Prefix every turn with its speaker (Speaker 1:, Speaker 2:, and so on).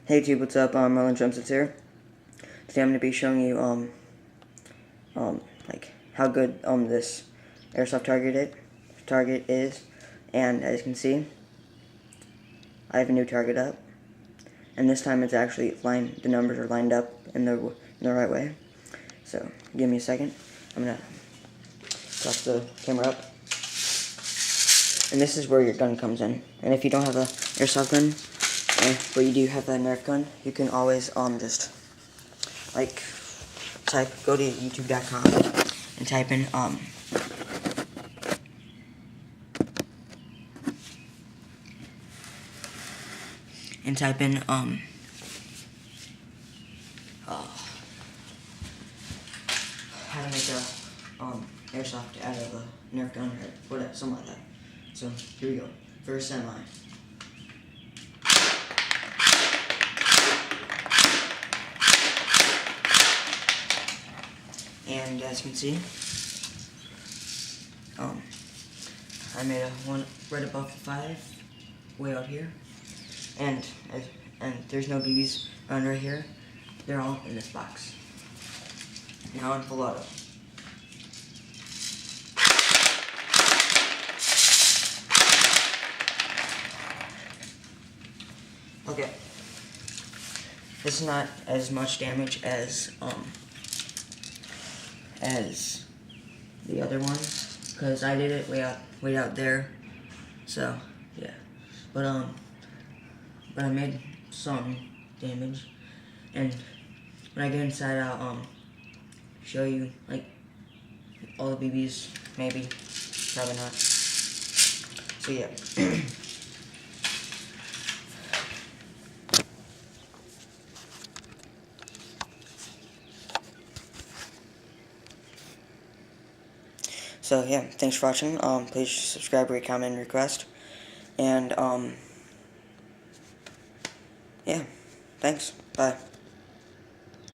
Speaker 1: Hey YouTube, what's up? Merlin Jumpsits here. Today I'm going to be showing you like how good this airsoft target is, and as you can see, I have a new target up, and this time it's actually the numbers are lined up in the right way. So give me a second. I'm gonna toss the camera up, and this is where your gun comes in. And if you don't have a airsoft gun, but you do have that Nerf gun, you can always just like go to youtube.com and type in how to make a airsoft out of a Nerf gun or whatever, something like that. So here we go. First semi. And as you can see, I made a one right above the 5, way out here, and there's no BBs around right here. They're all in this box. Now I'm full auto. Okay, this is not as much damage as the other ones, because I did it way out there. So yeah, but I made some damage, and when I get inside, I'll show you like all the BBs, maybe, probably not. So yeah. So yeah, thanks for watching. Please subscribe, rate, comment, and request. And yeah, thanks. Bye.